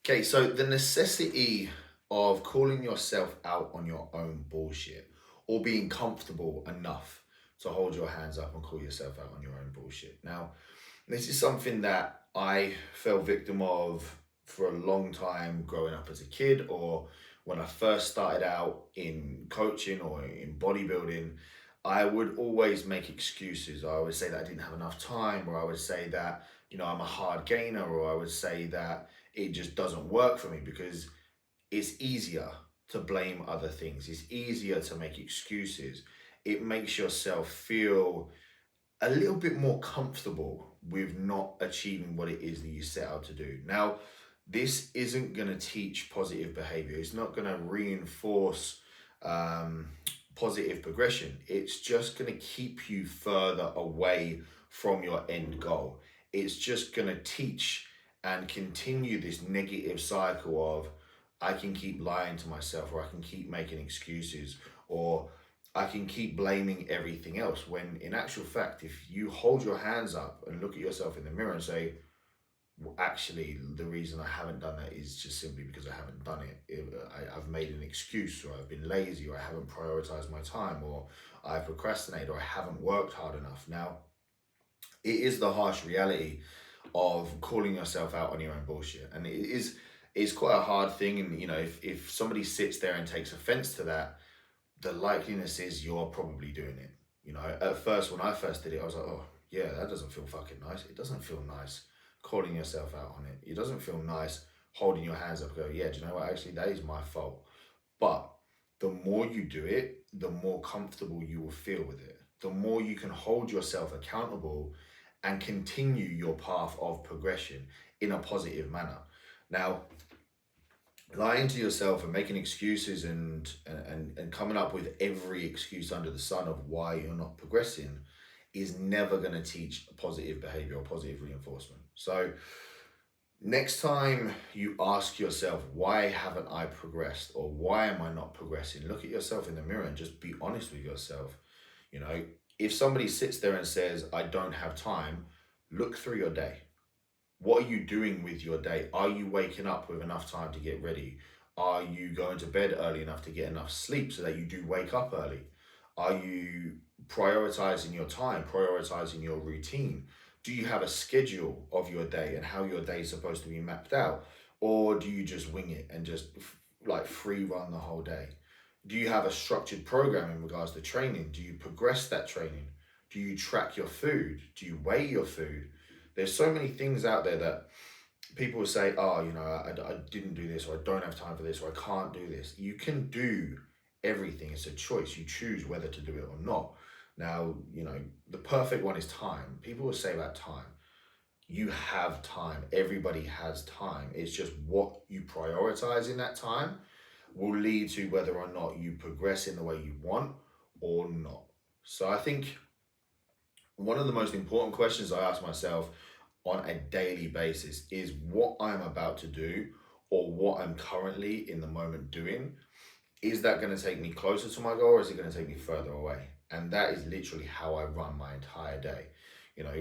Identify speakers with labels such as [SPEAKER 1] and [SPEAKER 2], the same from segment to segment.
[SPEAKER 1] Okay, so the necessity of calling yourself out on your own bullshit or being comfortable enough to hold your hands up and call yourself out on your own bullshit. Now, this is something that I fell victim of for a long time growing up as a kid, or when I first started out in coaching or in bodybuilding. I would always make excuses. I would say that I didn't have enough time, or I would say that, I'm a hard gainer, or I would say that it just doesn't work for me because it's easier to blame other things. It's easier to make excuses. It makes yourself feel a little bit more comfortable with not achieving what it is that you set out to do. Now, this isn't going to teach positive behavior. It's not going to reinforce um, positive progression. It's just going to keep you further away from your end goal. It's just going to teach and continue this negative cycle of I can keep lying to myself, or I can keep making excuses, or I can keep blaming everything else. When in actual fact, if you hold your hands up and look at yourself in the mirror and say, well, actually, the reason I haven't done that is just simply because I haven't done it. I've made an excuse, or I've been lazy, or I haven't prioritized my time, or I procrastinated, or I haven't worked hard enough. Now, it is the harsh reality of calling yourself out on your own bullshit. And it's quite a hard thing. And, if somebody sits there and takes offense to that, the likeliness is you're probably doing it. At first, when I first did it, I was like, oh, yeah, that doesn't feel fucking nice. It doesn't feel nice calling yourself out on it. It doesn't feel nice holding your hands up and go, yeah, do you know what? Actually, that is my fault. But the more you do it, the more comfortable you will feel with it. The more you can hold yourself accountable and continue your path of progression in a positive manner. Now, lying to yourself and making excuses and coming up with every excuse under the sun of why you're not progressing is never going to teach positive behavior or positive reinforcement. So next time you ask yourself, why haven't I progressed, or why am I not progressing, look at yourself in the mirror and just be honest with yourself. you know if somebody sits there and says I don't have time, look through your day. What are you doing with your day? Are you waking up with enough time to get ready? Are you going to bed early enough to get enough sleep so that you do wake up early? Are you prioritizing your time, prioritizing your routine? Do you have a schedule of your day and how your day is supposed to be mapped out? Or do you just wing it and just like free run the whole day? Do you have a structured program in regards to training? Do you progress that training? Do you track your food? Do you weigh your food? There's so many things out there that people will say, oh, I didn't do this, or I don't have time for this, or I can't do this. You can do everything. It's a choice. You choose whether to do it or not. Now, the perfect one is time. People will say about time. You have time. Everybody has time. It's just what you prioritize in that time will lead to whether or not you progress in the way you want or not. So I think one of the most important questions I ask myself on a daily basis is what I'm about to do, or what I'm currently in the moment doing. Is that going to take me closer to my goal, or is it going to take me further away? And that is literally how I run my entire day.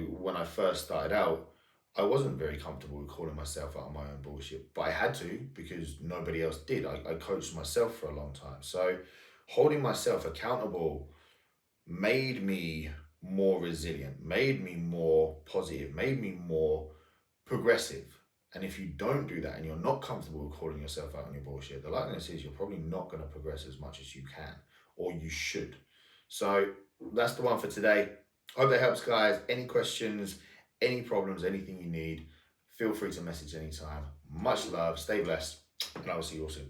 [SPEAKER 1] When I first started out, I wasn't very comfortable with calling myself out on my own bullshit, but I had to because nobody else did. I coached myself for a long time. So holding myself accountable made me more resilient, made me more positive, made me more progressive. And if you don't do that and you're not comfortable with calling yourself out on your bullshit, the likeliness is you're probably not going to progress as much as you can, or you should. So that's the one for today. Hope that helps, guys. Any questions, any problems, anything you need, feel free to message anytime. Much love, stay blessed, and I will see you all soon.